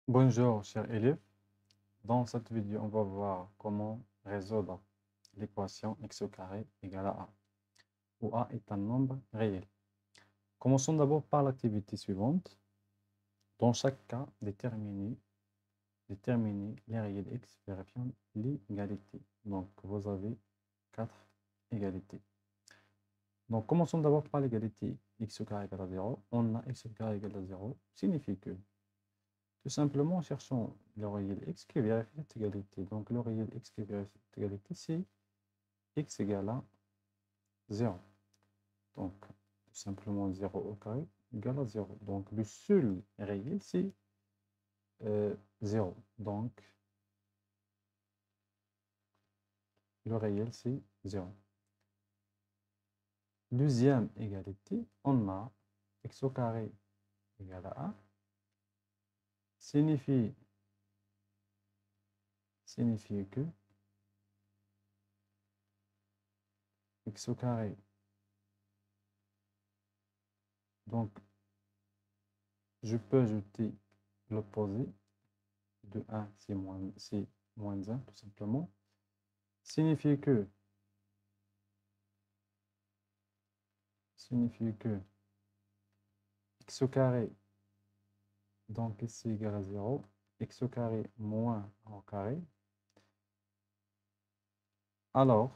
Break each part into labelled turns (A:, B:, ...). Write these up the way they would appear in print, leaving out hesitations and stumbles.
A: Bonjour, chers élèves. Dans cette vidéo, on va voir comment résoudre l'équation x au carré égale à a, où a est un nombre réel. Commençons d'abord par l'activité suivante. Dans chaque cas, déterminer les réels x vérifiant l'égalité. Donc, vous avez 4 égalités. Donc, commençons d'abord par l'égalité x au carré égale à 0. On a x au carré égale à 0, signifie que tout simplement, cherchons le réel x qui vérifie cette égalité. Donc, le réel x qui vérifie cette égalité, c'est x égale à 0. Donc, tout simplement, 0 au carré égale à 0. Donc, le seul réel, c'est 0. Donc, le réel, c'est 0. Deuxième égalité, on a x au carré égale à 1. Signifie que x au carré, donc, je peux ajouter l'opposé de 1, c'est moins 1, tout simplement. Signifie que x au carré, donc ici égale à 0, x au carré moins 1 au carré. Alors,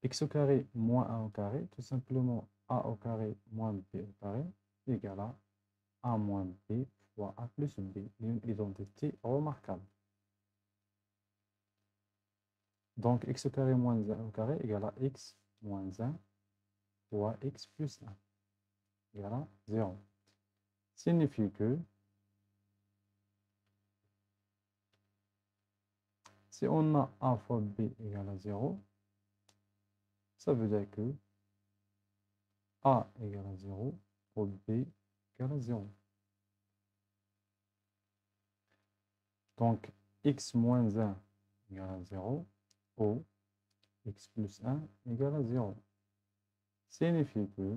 A: x au carré moins 1 au carré, tout simplement a au carré moins b au carré, égale à a moins b fois a plus b, une identité remarquable. Donc, x au carré moins 1 au carré égale à x moins 1 fois x plus 1 égale à 0. Signifie que si on a a fois b égale à 0, ça veut dire que a égale à 0 pour b égale à 0. Donc, x moins 1 égale à 0 ou x plus 1 égale à 0. Signifie que,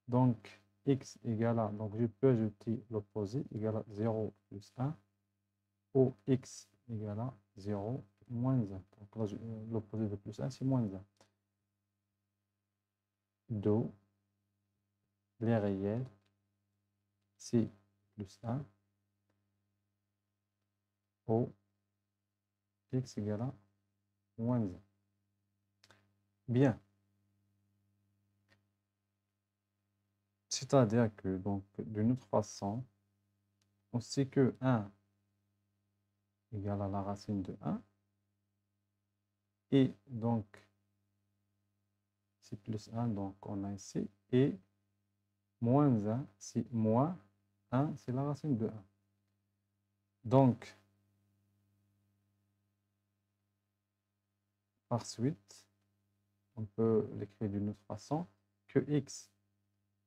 A: donc, x égale à, donc je peux ajouter l'opposé égale à 0 plus 1 ou x égale à 0 moins 1. Donc là, l'opposé de plus 1, c'est moins 1. D'où les réels, c'est plus 1 ou x égale à moins 1. Bien. C'est-à-dire que, donc, d'une autre façon, on sait que 1 égale à la racine de 1. Et donc, c'est plus 1, donc on a ici. Et moins 1, c'est moins 1, c'est la racine de 1. Donc, par suite, on peut l'écrire d'une autre façon, que x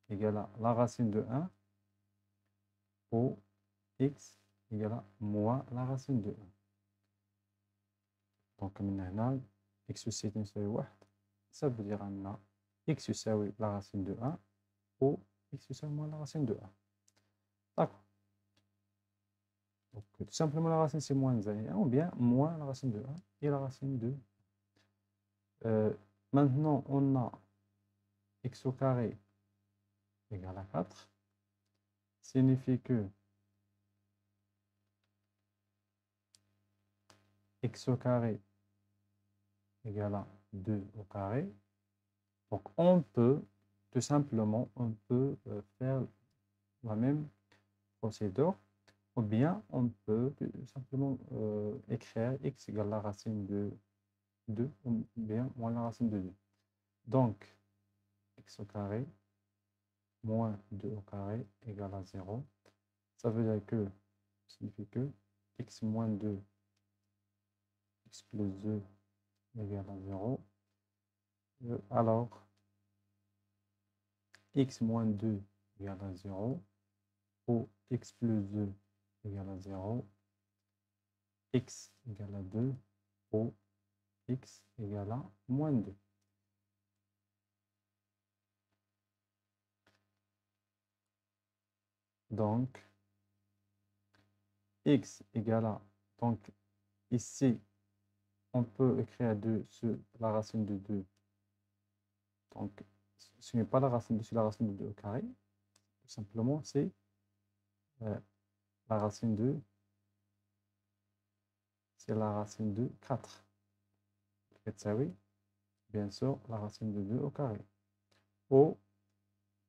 A: égale à la racine de 1 ou x égale à moins la racine de 1. Donc, من هنا x يساوي يساوي 1. Ça veut dire أن x يساوي la racine de 1 ou x يساوي moins la racine de 1. D'accord. Donc, tout simplement, la racine, c'est moins 1, ou bien moins la racine de 1 et la racine de 1. Maintenant, on a x au carré égale à 4. Signifie que x au carré égale à 2 au carré. Donc, on peut, tout simplement, on peut faire la même procédure. Ou bien, on peut tout simplement écrire x égale la racine de 2, ou bien moins la racine de 2. Donc, x au carré moins 2 au carré égale à 0. Ça veut dire que, signifie que x moins 2, x plus 2 égale à 0. Alors, x moins 2 égale à 0, ou x plus 2 égale à 0, x égale à 2, ou x égale à moins 2. Donc, x égale à, donc ici, on peut écrire 2 sur la racine de 2. Donc, ce n'est pas la racine de, c'est la racine de 2 au carré. Tout simplement, c'est la racine de, c'est la racine de 4. Et ça, oui, bien sûr, la racine de 2 au carré. Ou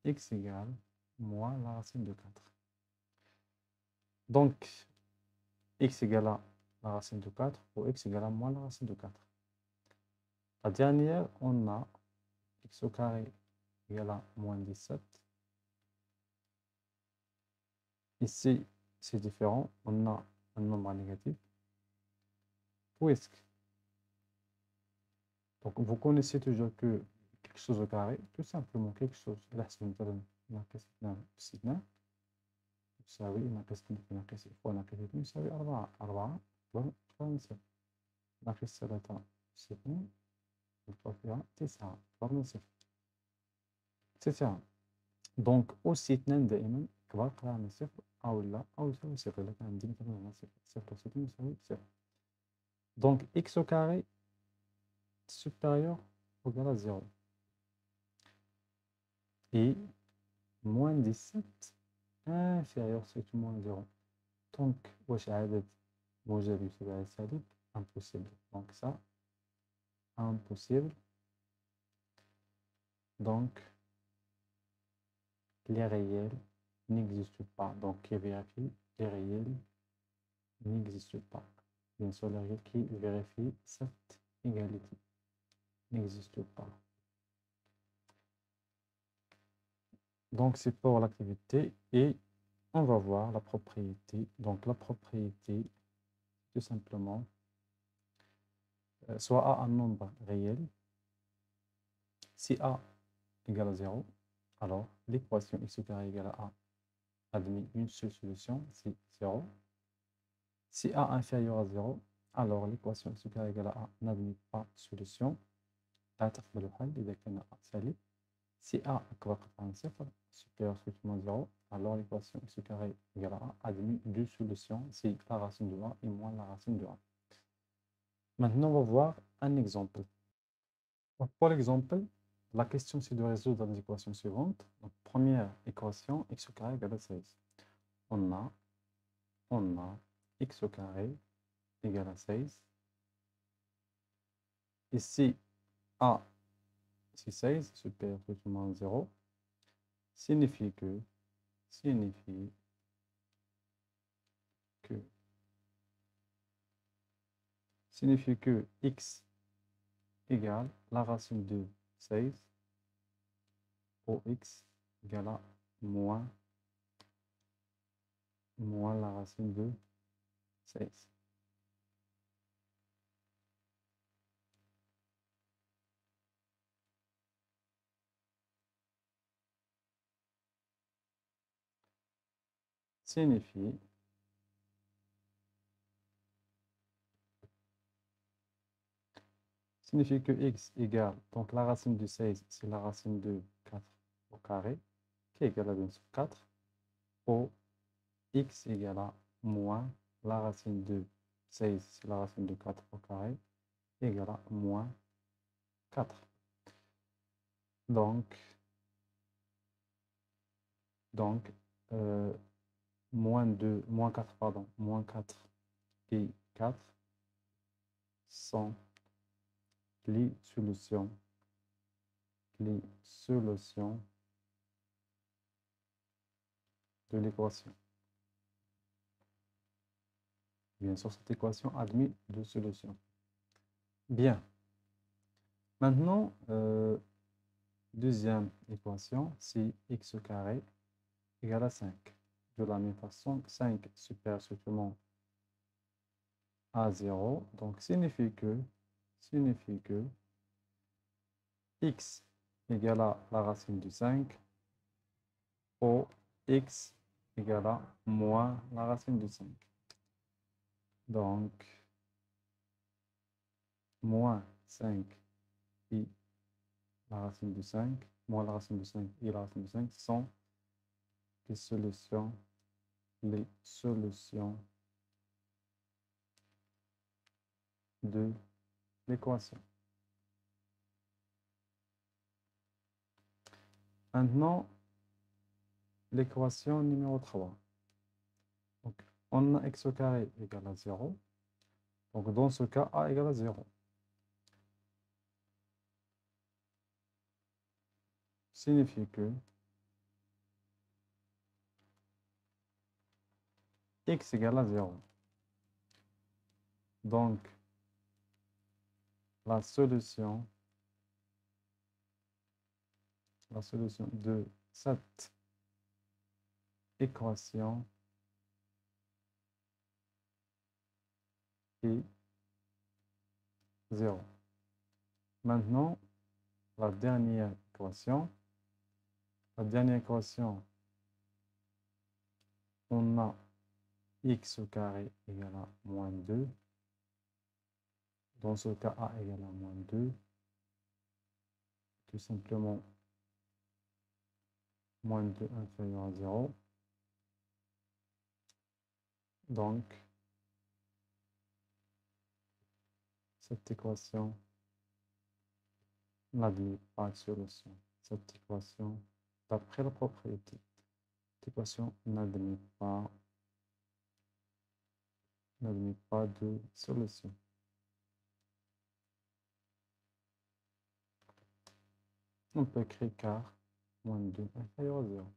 A: x égale moins la racine de 4. Donc, x égale à la racine de 4 ou x égale à moins la racine de 4. La dernière, on a x au carré égale à moins 17. Ici, c'est différent. On a un nombre négatif. Puisque, donc vous connaissez toujours que quelque chose au carré, tout simplement quelque chose. Là, c'est une تساوي ناقص 2 ناقص 2 يساوي 4 4 5 ناقص 3 6 نضرب فيها 9 ضرب 0 9. دونك أس 2 دائما كبر قرا من 0 أو لا أو يساوي 0 إلا كان عندي مثلا هنا 0 0 6 يساوي 0. دونك x au carré supérieur ou égal à 0 et moins 17 inférieur c'est moins 0. Donc واش عدد موجب يساوي على سالب impossible. Donc ça impossible. Donc les réels n'existent pas. Donc qui vérifie les réels n'existent pas. Bien sûr, les réels qui vérifient cette égalité n'existent pas. Donc c'est pour l'activité et on va voir la propriété. Donc la propriété, tout simplement, soit A un nombre réel, si A égale à 0, alors l'équation x au carré égale à A admet une seule solution, c'est 0. Si A inférieur à 0, alors l'équation x au carré égale à A n'admet pas solution. لا تقبل الحل إذا كان A سالب. Si A أكبر قطعا من صفر supérieur strictement 0, alors l'équation x au carré égale à A admet deux solutions, c'est la racine de A et moins la racine de A. Maintenant, on va voir un exemple. Donc, pour l'exemple, la question c'est de résoudre l'équation suivante. Donc, première équation, x au carré égale à 16. On a x au carré égale à 16. Ici, A, c'est 16, supérieur strictement 0, signifie que x égale la racine de 16 ou x égale à moins la racine de 16. Signifie que x égale, donc la racine de 16, c'est la racine de 4 au carré, qui est égale à bien sûr 4, ou x égale à moins la racine de 16, c'est la racine de 4 au carré, égale à moins 4. Donc moins 4, pardon, moins 4 et 4 sont les solutions de l'équation. Bien sûr, cette équation admet deux solutions. Bien. Maintenant, deuxième équation, c'est x au carré égale à 5. De la même façon, 5 supérieur strictement à 0. Donc, signifie que x égale à la racine de 5 ou x égale à moins la racine de 5. Donc, moins 5 et la racine de 5, moins la racine de 5 et la racine de 5 sont les solutions les solutions de l'équation. Maintenant, l'équation numéro 3. Donc, on a x au carré égale à 0. Donc, dans ce cas, a égale à 0. Signifie que x égale à 0. Donc, la solution de cette équation est 0. Maintenant, la dernière équation, on a x au carré égale à moins 2. Dans ce cas, a égale à moins 2. Tout simplement, moins 2 inférieur à 0. Donc, cette équation n'admet pas de solution. Cette équation, d'après la propriété, cette équation n'admet pas de solution. On peut écrire car moins 2 inférieur à 0.